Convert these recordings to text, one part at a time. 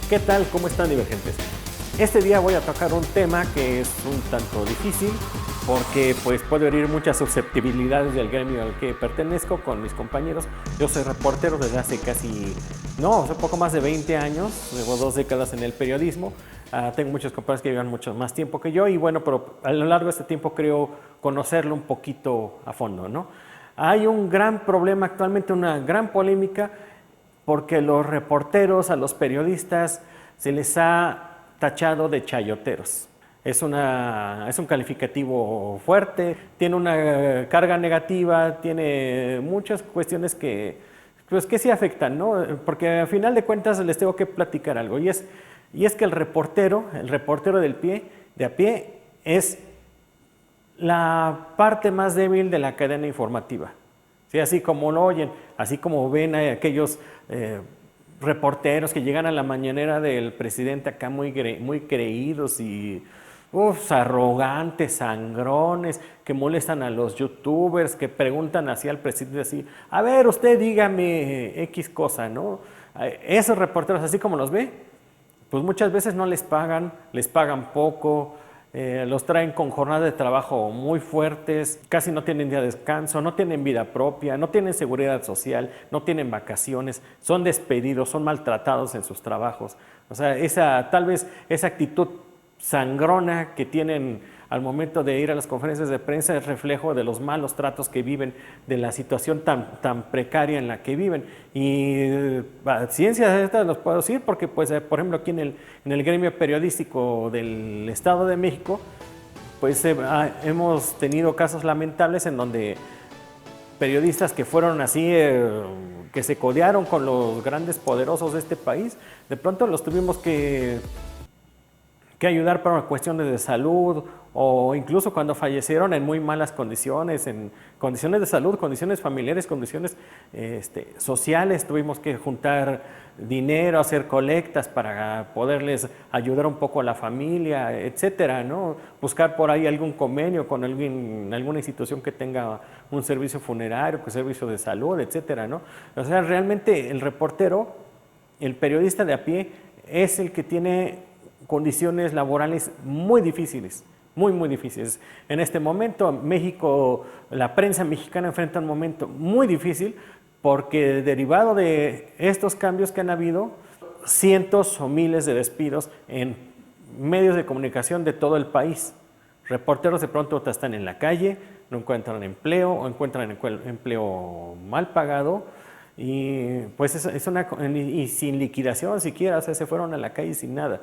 ¿Qué tal? ¿Cómo están, divergentes? Este día voy a tocar un tema que es un tanto difícil porque pues puede herir muchas susceptibilidades del gremio al que pertenezco con mis compañeros. Yo soy reportero desde hace hace poco más de 20 años, llevo 2 décadas en el periodismo. Tengo muchos compañeros que llevan mucho más tiempo que yo y bueno, pero a lo largo de este tiempo creo conocerlo un poquito a fondo, ¿no? Hay un gran problema actualmente, una gran polémica porque los reporteros, a los periodistas, se les ha tachado de chayoteros. Es un calificativo fuerte, tiene una carga negativa, tiene muchas cuestiones que sí afectan, ¿no? Porque al final de cuentas les tengo que platicar algo, y es que el reportero de a pie, es la parte más débil de la cadena informativa. Sí, así como lo oyen, así como ven a aquellos reporteros que llegan a la mañanera del presidente acá muy creídos y arrogantes, sangrones, que molestan a los youtubers, que preguntan así al presidente así, a ver, usted dígame X cosa, ¿no? Esos reporteros, así como los ve, pues muchas veces no les pagan poco, los traen con jornadas de trabajo muy fuertes, casi no tienen día de descanso, no tienen vida propia, no tienen seguridad social, no tienen vacaciones, son despedidos, son maltratados en sus trabajos. O sea, tal vez esa actitud sangrona que tienen al momento de ir a las conferencias de prensa es reflejo de los malos tratos que viven, de la situación tan precaria en la que viven. Y ciencias de estas los puedo decir porque, pues, por ejemplo, aquí en el gremio periodístico del Estado de México, pues hemos tenido casos lamentables en donde periodistas que fueron así, que se codearon con los grandes poderosos de este país, de pronto los tuvimos que ayudar para cuestiones de salud, o incluso cuando fallecieron en muy malas condiciones, en condiciones de salud, condiciones familiares, condiciones sociales. Tuvimos que juntar dinero, hacer colectas para poderles ayudar un poco a la familia, etcétera, ¿no? Buscar por ahí algún convenio con alguna institución que tenga un servicio funerario, un servicio de salud, etcétera, ¿no? O sea, realmente el reportero, el periodista de a pie, es el que tiene condiciones laborales muy difíciles, muy difíciles. En este momento México, la prensa mexicana enfrenta un momento muy difícil porque derivado de estos cambios que han habido, cientos o miles de despidos en medios de comunicación de todo el país. Reporteros de pronto están en la calle, no encuentran empleo o encuentran empleo mal pagado, y pues y sin liquidación siquiera, o sea, se fueron a la calle sin nada.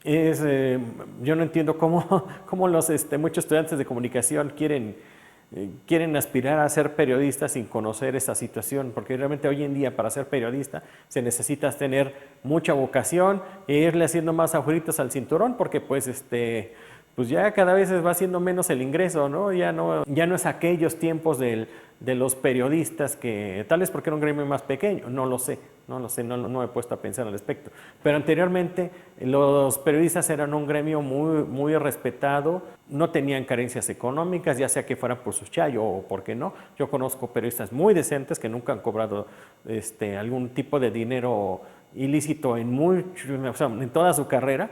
Yo no entiendo cómo muchos estudiantes de comunicación quieren aspirar a ser periodistas sin conocer esa situación, porque realmente hoy en día para ser periodista se necesita tener mucha vocación e irle haciendo más agujeritos al cinturón, porque pues ya cada vez va siendo menos el ingreso, ¿no? Ya no es aquellos tiempos de los periodistas, que tal vez porque era un gremio más pequeño, no lo sé, no me he puesto a pensar al respecto. Pero anteriormente los periodistas eran un gremio muy respetado, no tenían carencias económicas, ya sea que fueran por su chayo o porque no. Yo conozco periodistas muy decentes que nunca han cobrado algún tipo de dinero ilícito en toda su carrera.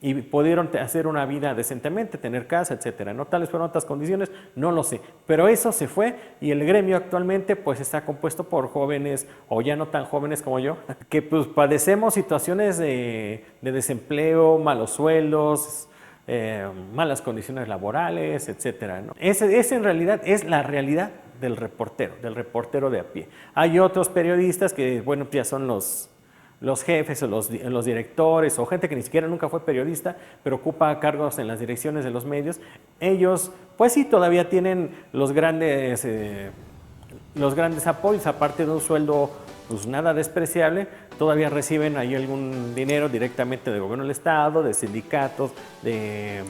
Y pudieron hacer una vida decentemente, tener casa, etcétera, ¿no? Tales fueron otras condiciones, no lo sé, pero eso se fue, y el gremio actualmente pues está compuesto por jóvenes o ya no tan jóvenes como yo, que pues padecemos situaciones de desempleo, malos sueldos, malas condiciones laborales, etcétera, ¿no? Ese en realidad es la realidad del reportero de a pie. Hay otros periodistas que, bueno, ya son los jefes o los directores, o gente que ni siquiera nunca fue periodista, pero ocupa cargos en las direcciones de los medios. Ellos, pues sí, todavía tienen los grandes apoyos, aparte de un sueldo pues nada despreciable, todavía reciben ahí algún dinero directamente del gobierno del estado, de sindicatos, de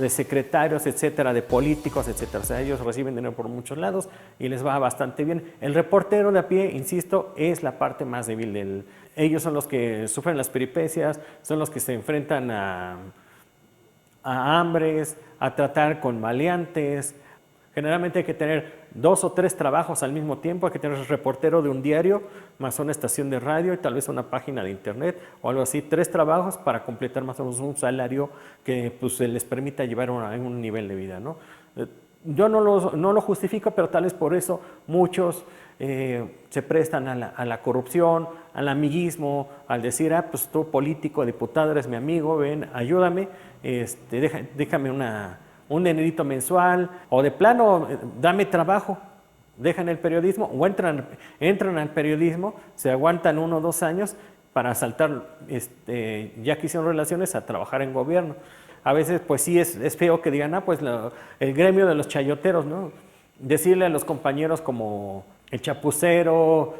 secretarios, etcétera, de políticos, etcétera. O sea, ellos reciben dinero por muchos lados y les va bastante bien. El reportero de a pie, insisto, es la parte más débil ellos son los que sufren las peripecias, son los que se enfrentan a hambres, a tratar con maleantes, Generalmente hay que tener 2 o 3 trabajos al mismo tiempo, hay que tener reportero de un diario, más una estación de radio y tal vez una página de internet o algo así, 3 trabajos para completar más o menos un salario que pues, se les permita llevar un nivel de vida, ¿no? Yo no lo justifico, pero tal vez por eso muchos se prestan a la corrupción, al amiguismo, al decir, pues tú político, diputado, eres mi amigo, ven, ayúdame, déjame un dinerito mensual, o de plano, dame trabajo, dejan el periodismo o entran al periodismo, se aguantan 1 o 2 años para saltar, ya que hicieron relaciones, a trabajar en gobierno. A veces, pues sí, es feo que digan, pues el gremio de los chayoteros, ¿no? Decirle a los compañeros como el Chapucero,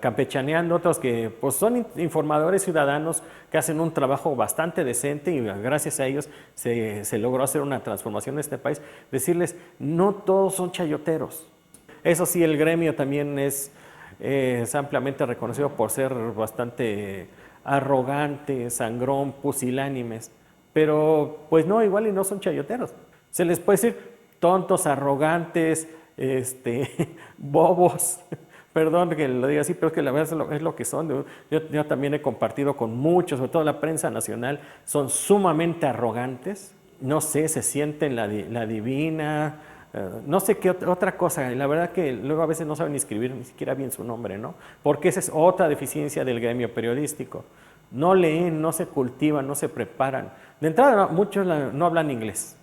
Campechaneando, otros que pues son informadores ciudadanos que hacen un trabajo bastante decente y gracias a ellos se logró hacer una transformación en este país. Decirles, no todos son chayoteros. Eso sí, el gremio también es ampliamente reconocido por ser bastante arrogante, sangrón, pusilánimes. Pero pues no, igual y no son chayoteros. Se les puede decir tontos, arrogantes, bobos. Perdón que lo diga así, pero es que la verdad es lo que son. Yo también he compartido con muchos, sobre todo la prensa nacional, son sumamente arrogantes. No sé, se sienten la divina, no sé qué otra cosa. La verdad que luego a veces no saben ni escribir ni siquiera bien su nombre, ¿no? Porque esa es otra deficiencia del gremio periodístico. No leen, no se cultivan, no se preparan. De entrada, muchos no hablan inglés,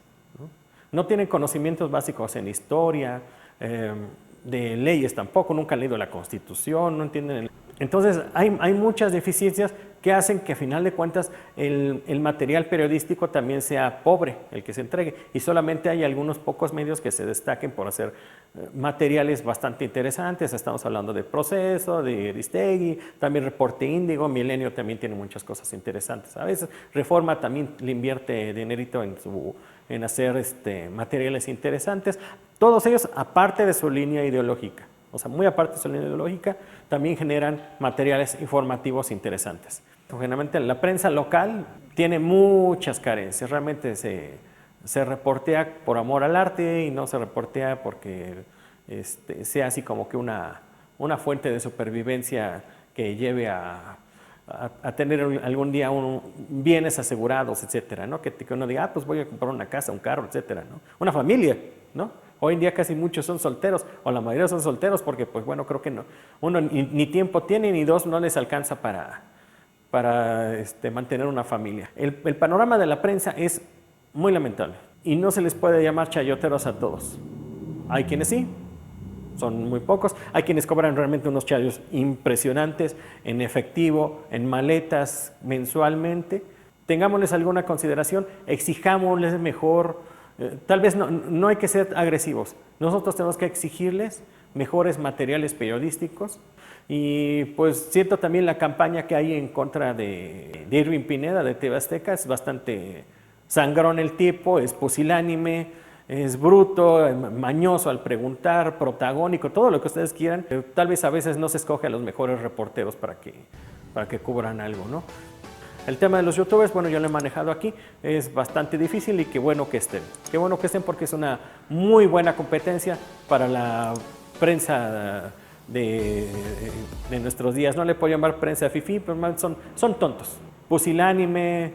no tienen conocimientos básicos en historia, de leyes tampoco, nunca han leído la Constitución, no entienden. Entonces, hay muchas deficiencias que hacen que a final de cuentas el material periodístico también sea pobre, el que se entregue, y solamente hay algunos pocos medios que se destaquen por hacer materiales bastante interesantes. Estamos hablando de Proceso, de Aristegui, también Reporte Índigo, Milenio también tiene muchas cosas interesantes. A veces Reforma también le invierte dinerito en hacer materiales interesantes, todos ellos aparte de su línea ideológica. O sea, muy aparte de su línea ideológica, también generan materiales informativos interesantes. Generalmente la prensa local tiene muchas carencias, realmente se reportea por amor al arte y no se reportea porque sea así como que una fuente de supervivencia que lleve a tener algún día bienes asegurados, etcétera, ¿no? Que uno diga, pues voy a comprar una casa, un carro, etcétera, ¿no? Una familia, ¿no? Hoy en día casi muchos son solteros, o la mayoría son solteros porque, pues bueno, creo que no. Uno ni tiempo tiene, ni 2 no les alcanza para mantener una familia. El panorama de la prensa es muy lamentable y no se les puede llamar chayoteros a todos. Hay quienes sí, son muy pocos. Hay quienes cobran realmente unos chayos impresionantes en efectivo, en maletas, mensualmente. Tengámosles alguna consideración, exijámosles mejor. Tal vez no hay que ser agresivos. Nosotros tenemos que exigirles mejores materiales periodísticos. Y pues siento también la campaña que hay en contra de Irving Pineda de TV Azteca. Es bastante sangrón el tipo, es pusilánime, es bruto, mañoso al preguntar, protagónico, todo lo que ustedes quieran. Tal vez a veces no se escoge a los mejores reporteros para que cubran algo, ¿no? El tema de los youtubers, bueno, yo lo he manejado aquí, es bastante difícil y qué bueno que estén. Qué bueno que estén porque es una muy buena competencia para la prensa de nuestros días. No le puedo llamar prensa fifí, pero son tontos. Pusilánime,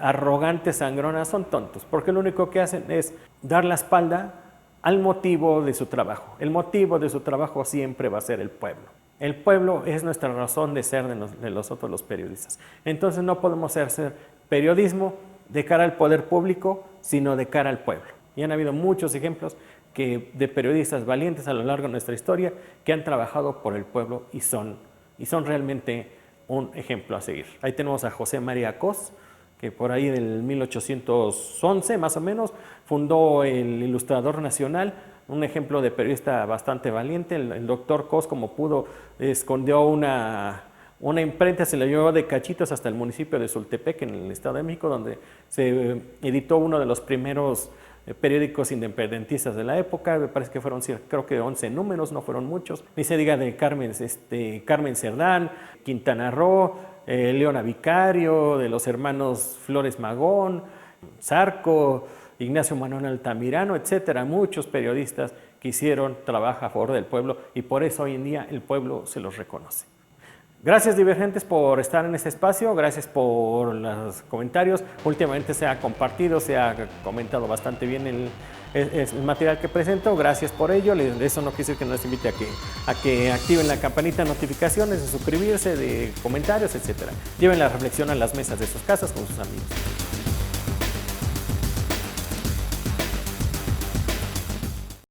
arrogantes, sangronas, son tontos, porque lo único que hacen es dar la espalda al motivo de su trabajo. El motivo de su trabajo siempre va a ser el pueblo. El pueblo es nuestra razón de ser de nosotros los periodistas. Entonces no podemos hacer periodismo de cara al poder público, sino de cara al pueblo. Y han habido muchos ejemplos de periodistas valientes a lo largo de nuestra historia que han trabajado por el pueblo y son realmente un ejemplo a seguir. Ahí tenemos a José María Cos, que por ahí del 1811 más o menos fundó el Ilustrador Nacional, un ejemplo de periodista bastante valiente. El doctor Cos, como pudo, escondió una imprenta, se la llevó de cachitos hasta el municipio de Sultepec, en el Estado de México, donde se editó uno de los primeros periódicos independentistas de la época. Me parece que fueron, creo que 11 números, no fueron muchos. Ni se diga de Carmen Cerdán, Quintana Roo, Leona Vicario, de los hermanos Flores Magón, Zarco, Ignacio Manuel Altamirano, etcétera, muchos periodistas que hicieron trabajo a favor del pueblo y por eso hoy en día el pueblo se los reconoce. Gracias, Divergentes, por estar en este espacio, gracias por los comentarios. Últimamente se ha compartido, se ha comentado bastante bien el material que presento, gracias por ello. Eso no quiere decir que no les invite a que activen la campanita de notificaciones, de suscribirse, de comentarios, etcétera. Lleven la reflexión a las mesas de sus casas con sus amigos.